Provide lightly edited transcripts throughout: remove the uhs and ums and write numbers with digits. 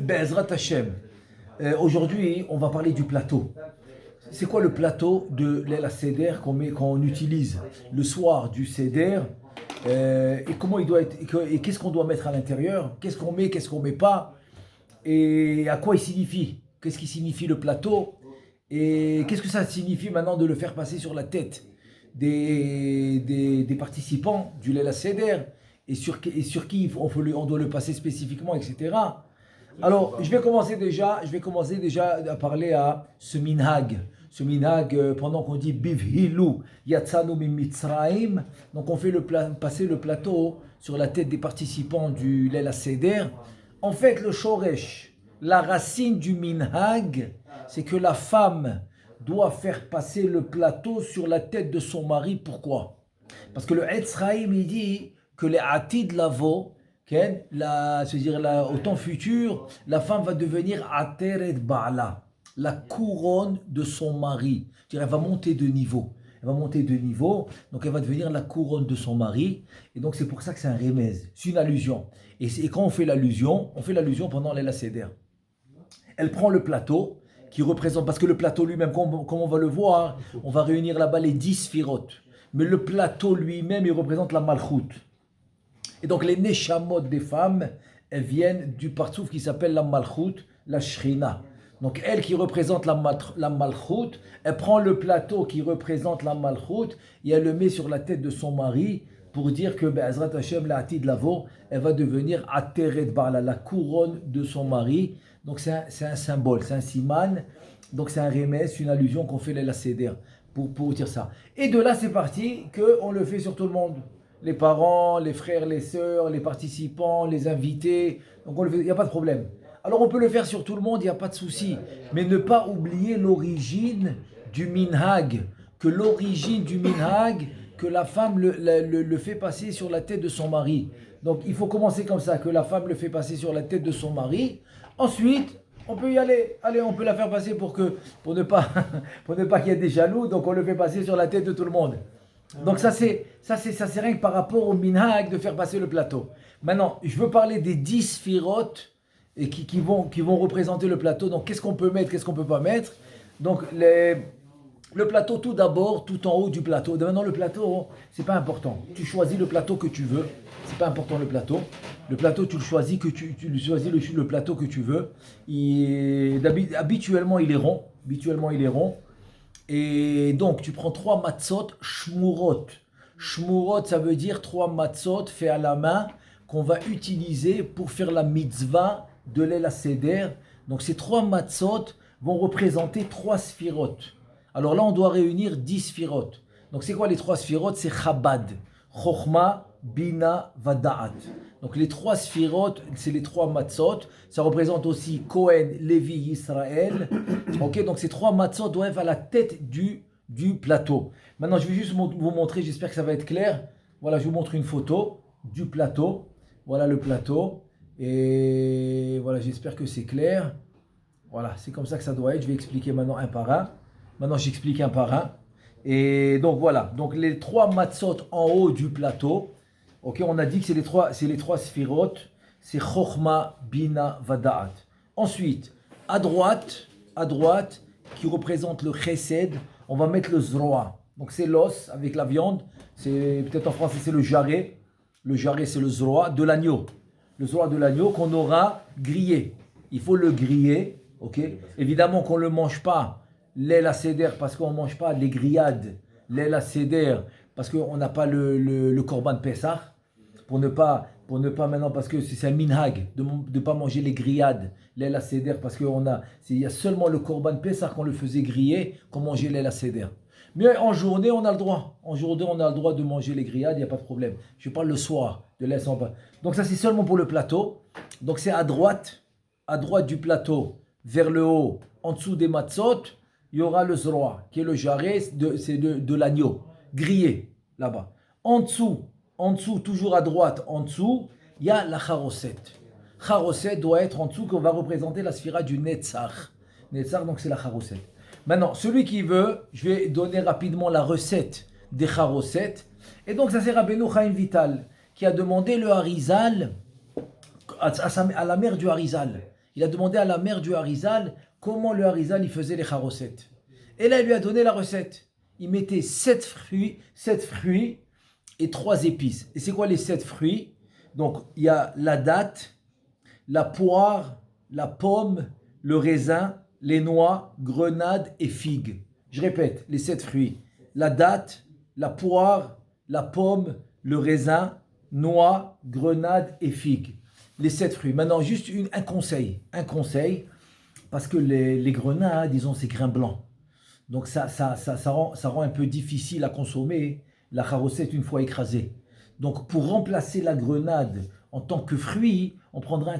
Be'ezrat Hashem. Aujourd'hui, on va parler du plateau. C'est quoi le plateau de l'El Seder qu'on utilise le soir du Seder et comment il doit être et qu'est-ce qu'on doit mettre à l'intérieur, qu'est-ce qu'on met pas et à quoi il signifie, qu'est-ce qui signifie le plateau et qu'est-ce que ça signifie maintenant de le faire passer sur la tête des participants du l'El Seder et sur qui on doit le passer spécifiquement, etc. Alors, je vais commencer déjà à parler à ce minhag. Ce minhag, pendant qu'on dit Bivhilu Yatsanu min Mitzraim, donc on fait passer le plateau sur la tête des participants du Leil HaSeder. En fait, le shoresh, la racine du minhag, c'est que la femme doit faire passer le plateau sur la tête de son mari. Pourquoi? Parce que le Etzraim, il dit que les Atid Lavo, c'est-à-dire au temps futur, la femme va devenir Ateret Ba'ala, la couronne de son mari. C'est-à-dire, elle va monter de niveau. Donc elle va devenir la couronne de son mari. Et donc c'est pour ça que c'est un remez, c'est une allusion. Et quand on fait l'allusion pendant l'El HaSeder. Elle prend le plateau qui représente, parce que le plateau lui-même, comme on va le voir, on va réunir là-bas les 10 sphirotes. Mais le plateau lui-même, il représente la Malchut. Et donc les neshamot des femmes, elles viennent du partsouf qui s'appelle la Malchut, la Shrina. Donc elle qui représente la Malchut, elle prend le plateau qui représente la Malchut et elle le met sur la tête de son mari pour dire que Be'ezrat Hashem, la Atid Lavo, elle va devenir Ateret Ba'ala, la couronne de son mari. Donc c'est un symbole, c'est un siman, donc c'est un remès, une allusion qu'on fait l'El HaSeder pour dire ça. Et de là c'est parti qu'on le fait sur tout le monde. Les parents, les frères, les sœurs, les participants, les invités. Donc on le fait, il n'y a pas de problème. Alors on peut le faire sur tout le monde, il n'y a pas de souci. Mais ne pas oublier l'origine du minhag. Que la femme le fait passer sur la tête de son mari. Donc il faut commencer comme ça, que la femme le fait passer sur la tête de son mari. Ensuite, on peut y aller. Allez, on peut la faire passer pour ne pas qu'il y ait des jaloux. Donc on le fait passer sur la tête de tout le monde. Donc ça c'est rien que par rapport au minhag de faire passer le plateau. Maintenant, je veux parler des 10 sphirotes et qui vont représenter le plateau. Donc qu'est-ce qu'on peut mettre, qu'est-ce qu'on peut pas mettre. Donc le plateau tout d'abord, tout en haut du plateau. Maintenant le plateau, c'est pas important. Tu choisis le plateau que tu veux. C'est pas important le plateau. Le plateau tu le choisis le plateau que tu veux. Habituellement il est rond. Et donc, tu prends 3 matzot shmurot. Shmurot, ça veut dire 3 matzot faits à la main qu'on va utiliser pour faire la mitzvah de l'El HaSeder. Donc, ces 3 matzot vont représenter 3 sphirotes. Alors là, on doit réunir 10 sphirotes. Donc, c'est quoi les 3 sphirotes? C'est Chabad, Chochma, Bina, Vada'at. Donc les 3 sphirotes, c'est les 3 matzot. Ça représente aussi Kohen, Lévi, Israël. Ok, donc ces 3 matzot doivent être à la tête du plateau. Maintenant, je vais juste vous montrer, j'espère que ça va être clair. Voilà, je vous montre une photo du plateau. Voilà le plateau. Et voilà, j'espère que c'est clair. Voilà, c'est comme ça que ça doit être. Je vais expliquer maintenant un par un. Maintenant, j'explique un par un. Et donc voilà, donc les 3 matzot en haut du plateau. Ok, on a dit que c'est les trois sphirotes, c'est Chochma, Bina, Vada'at. Ensuite, à droite, qui représente le Chesed, on va mettre le Zroa. Donc c'est l'os avec la viande, c'est peut-être en français c'est le jarret. Le jarret c'est le Zroa de l'agneau. Le Zroa de l'agneau qu'on aura grillé. Il faut le griller, ok. Évidemment qu'on ne le mange pas, l'El HaSeder, parce qu'on ne mange pas les grillades, l'El HaSeder, parce qu'on n'a pas le Korban Pessah, pour ne pas maintenant, parce que c'est un minhag, de ne pas manger les grillades, l'El HaSeder, parce qu'il y a seulement le Korban Pessah qu'on le faisait griller, qu'on mangeait l'El HaSeder. Mais en journée, on a le droit. En journée, on a le droit de manger les grillades, il n'y a pas de problème. Je parle le soir, de l'El HaSeder. Donc ça, c'est seulement pour le plateau. Donc c'est à droite du plateau, vers le haut, en dessous des matzot, il y aura le zroa, qui est le jarret, c'est de l'agneau, grillé, là-bas. En dessous, toujours à droite, en dessous, il y a la charoset. Charoset doit être en dessous, qu'on va représenter la sphira du Netzach. Netzach, donc c'est la charoset. Maintenant, celui qui veut, je vais donner rapidement la recette des charoset. Et donc, ça c'est Rabbeinu Chaim Vital, qui a demandé le harizal à la mère du harizal. Il a demandé à la mère du Harizal comment le Harizal il faisait les charoset. Et là, il lui a donné la recette. Il mettait 7 fruits et 3 épices. Et c'est quoi les 7 fruits? Donc, il y a la date, la poire, la pomme, le raisin, les noix, grenades et figues. Je répète, les 7 fruits. La date, la poire, la pomme, le raisin, noix, grenades et figues. Les 7 fruits. Maintenant, juste un conseil. Un conseil, parce que les grenades, ils ont ces grains blancs. Donc ça rend un peu difficile à consommer la charosette une fois écrasée. Donc pour remplacer la grenade en tant que fruit, on prendra un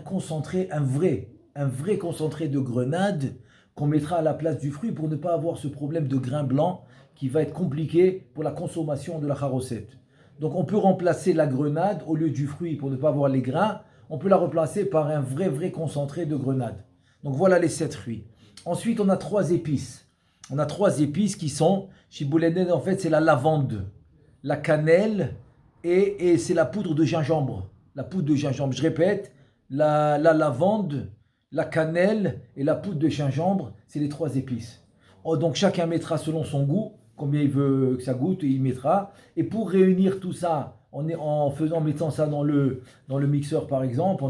vrai concentré de grenade qu'on mettra à la place du fruit pour ne pas avoir ce problème de grain blanc qui va être compliqué pour la consommation de la charosette. Donc on peut remplacer la grenade au lieu du fruit pour ne pas avoir les grains, on peut la remplacer par un vrai concentré de grenade. Donc voilà les 7 fruits. Ensuite on a 3 épices. On a 3 épices qui sont, Shibouleden en fait c'est la lavande, la cannelle et c'est la poudre de gingembre. La poudre de gingembre, je répète, la lavande, la cannelle et la poudre de gingembre, c'est les 3 épices. Oh, donc chacun mettra selon son goût, combien il veut que ça goûte, et il mettra. Et pour réunir tout ça, mettant ça dans le mixeur par exemple,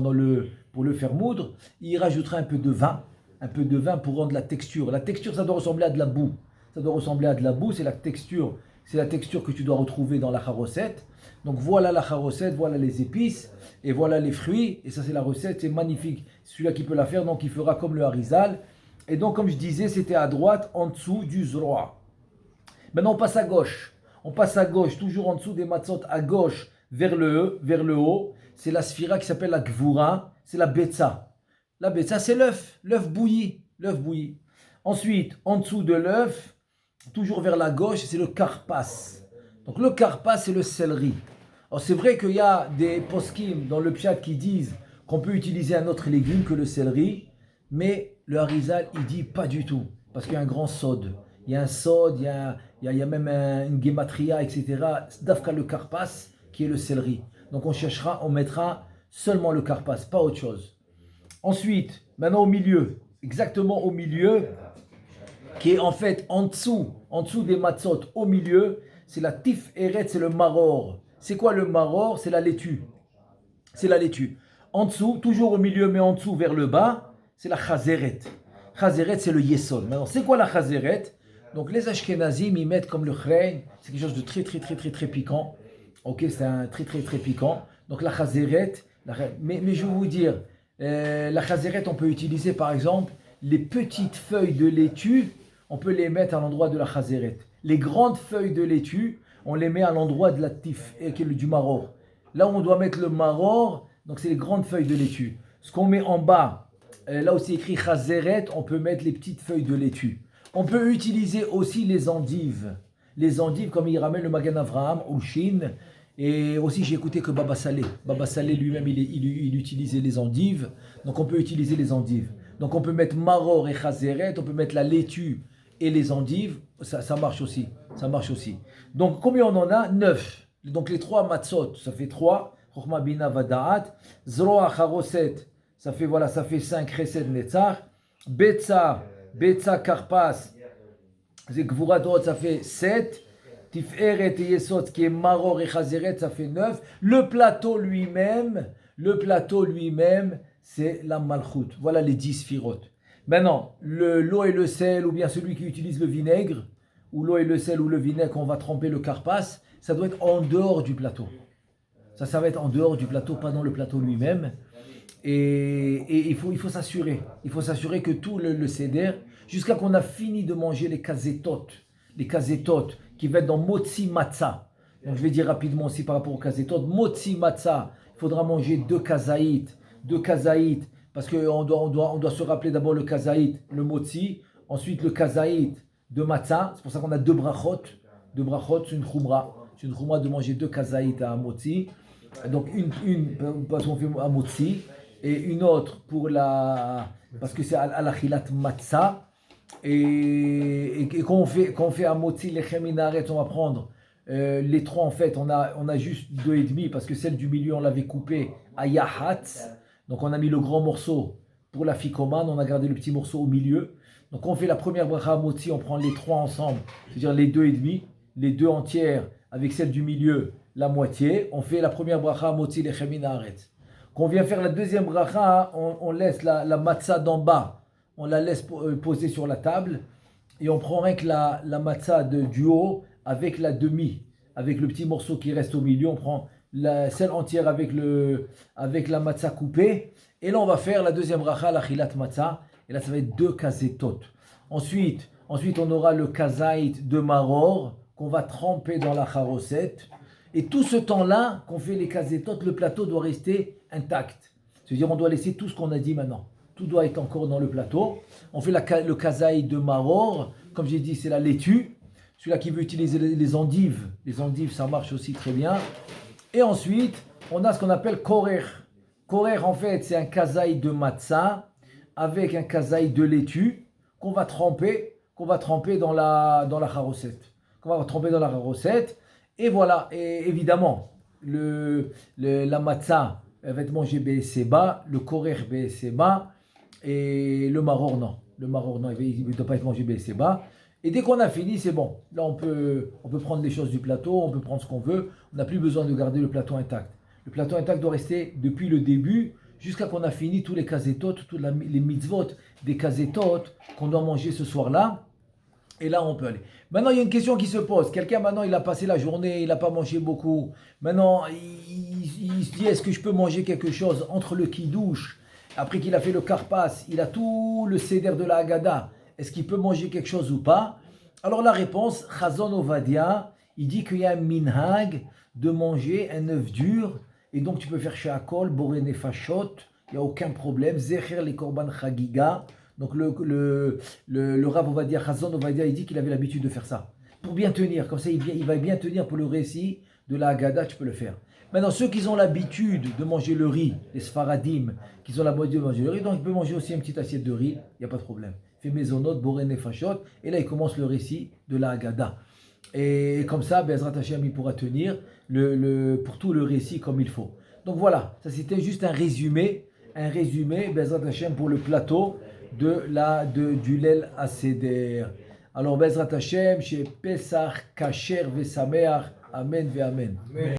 pour le faire moudre, il rajoutera un peu de vin pour rendre la texture. La texture, ça doit ressembler à de la boue. Ça doit ressembler à de la boue, c'est la texture que tu dois retrouver dans la charosette. Donc voilà la charosette, voilà les épices, et voilà les fruits, et ça c'est la recette, c'est magnifique. Celui-là qui peut la faire, donc il fera comme le harizal. Et donc comme je disais, c'était à droite, en dessous du zroa. Maintenant on passe à gauche. On passe à gauche, toujours en dessous des matzot, à gauche, vers le haut. C'est la sphira qui s'appelle la gvura, c'est la betza. La betza, c'est l'œuf bouilli, Ensuite, en dessous de l'œuf, toujours vers la gauche, c'est le karpas. Donc le karpas, c'est le céleri. Alors c'est vrai qu'il y a des poskim dans le pshat qui disent qu'on peut utiliser un autre légume que le céleri, mais le harizal, il dit pas du tout, parce qu'il y a un grand sod. Il y a un sod, il y a même une gematria, etc. Dafka le karpas, qui est le céleri. Donc on mettra seulement le karpas, pas autre chose. Ensuite, maintenant au milieu, exactement au milieu, qui est en fait en dessous des matzot, au milieu, c'est la tif eret, c'est le maror. C'est quoi le maror? C'est la laitue. En dessous, toujours au milieu, mais en dessous vers le bas, c'est la chazeret. Chazeret, c'est le yesod. Maintenant, c'est quoi la chazeret? Donc les Ashkenazim, ils mettent comme le chrein, c'est quelque chose de très piquant. Ok, c'est un très piquant. Donc la chazeret, mais je vais vous dire, la chazeret, on peut utiliser par exemple les petites feuilles de laitue, on peut les mettre à l'endroit de la chazeret. Les grandes feuilles de laitue, on les met à l'endroit de la tif, qui est du maror. Là où on doit mettre le maror, donc c'est les grandes feuilles de laitue. Ce qu'on met en bas, là où c'est écrit chazeret, on peut mettre les petites feuilles de laitue. On peut utiliser aussi les endives. Les endives, comme il ramène le Magan Avraham au Chine. Et aussi, j'ai écouté que Baba Salé. Baba Salé lui-même, il utilisait les endives. Donc, on peut utiliser les endives. Donc, on peut mettre maror et chazeret. On peut mettre la laitue et les endives. Ça marche aussi. Donc, combien on en a? 9. Donc, les 3 matzot, ça fait 3. Chokhma bina vada'at. Zroa charoset, ça fait 5. Chesed netzach. Betza karpas, c'est gvuradot, ça fait 7. Tiferet et Yesod, qui est maror et chazeret, ça fait 9. Le plateau lui-même, c'est la malchut. Voilà les 10 firotes. Maintenant, l'eau et le sel, ou bien celui qui utilise le vinaigre, ou l'eau et le sel ou le vinaigre, on va tremper le karpas, ça doit être en dehors du plateau. Ça va être en dehors du plateau, pas dans le plateau lui-même. Et il faut s'assurer. Il faut s'assurer que tout le seder, jusqu'à qu'on a fini de manger les kazetot qui vont être dans motzi matzah. Donc je vais dire rapidement aussi par rapport aux kazetot. Motzi matzah, il faudra manger 2 kazaït, parce qu'on doit se rappeler d'abord le kazaït, le motzi, ensuite le kazaït de matzah. C'est pour ça qu'on a 2 brachot. 2 brachot, c'est une khumra. C'est une khumra de manger 2 kazaït à motzi. Donc une parce qu'on fait à motzi. Et une autre parce que c'est à l'achilat matzah. Et quand on fait à motzi lechem minaret, on va prendre les 3 en fait. On a juste 2,5 parce que celle du milieu on l'avait coupée à yahat. Donc on a mis le grand morceau pour la ficomane, on a gardé le petit morceau au milieu. Donc on fait la première bracha motzi, on prend les trois ensemble, c'est-à-dire les deux et demi, les deux entières avec celle du milieu, la moitié. On fait la première bracha motzi lechem haaretz. Quand on vient faire la deuxième bracha, on laisse la matzah d'en bas, on la laisse poser sur la table et on prend rien que la matzah du haut avec la demi, avec le petit morceau qui reste au milieu. On prend celle entière avec la matzah coupée. Et là, on va faire la deuxième bracha, la chilat matzah. Et là, ça va être 2 kazetot. Ensuite, on aura le kazaït de maror qu'on va tremper dans la charosette. Et tout ce temps-là qu'on fait les kazetot, le plateau doit rester intact. C'est-à-dire, on doit laisser tout ce qu'on a dit maintenant. Tout doit être encore dans le plateau. On fait le kazaït de maror. Comme j'ai dit, c'est la laitue. Celui-là qui veut utiliser les endives. Les endives, ça marche aussi très bien. Et ensuite, on a ce qu'on appelle korer. Korer, en fait, c'est un kazaï de matzah avec un kazaï de laitue qu'on va tremper dans la charosette. Et voilà, et évidemment, la matzah, elle va être mangée BSeba, le korer BSeba, et le maror, non. Le maror, non, il ne doit pas être mangé BSeba. Et dès qu'on a fini, c'est bon. Là, on peut prendre les choses du plateau, on peut prendre ce qu'on veut. On n'a plus besoin de garder le plateau intact. Le plateau intact doit rester depuis le début jusqu'à qu'on a fini tous les kazetot, toutes les mitzvot des kazetot qu'on doit manger ce soir-là. Et là, on peut aller. Maintenant, il y a une question qui se pose. Quelqu'un, maintenant, il a passé la journée, il n'a pas mangé beaucoup. Maintenant, il se dit, est-ce que je peux manger quelque chose entre le kidouche, après qu'il a fait le karpas, il a tout le seder de la Haggadah. Est-ce qu'il peut manger quelque chose ou pas? Alors la réponse, Chazon Ovadia, il dit qu'il y a un minhag de manger un œuf dur, et donc tu peux faire shakol, boré nefashot, il n'y a aucun problème, zecher les korban chagiga. Donc le Rav Ovadia, Chazon Ovadia, il dit qu'il avait l'habitude de faire ça, pour bien tenir, comme ça il va bien tenir pour le récit de la Haggadah, tu peux le faire. Maintenant, ceux qui ont l'habitude de manger le riz, les Sfaradim, qui ont l'habitude de manger le riz, donc il peut manger aussi une petite assiette de riz, il n'y a pas de problème. Il fait mezonot, boré nefashot, et là il commence le récit de la Haggadah. Et comme ça, Bezrat Hashem, il pourra tenir pour tout le récit comme il faut. Donc voilà, ça c'était juste un résumé, Bezrat Hashem, pour le plateau du Leil HaSeder. Alors Bezrat Hashem, chez Pesach, Kasher, Vesameach, Amen ve Amen.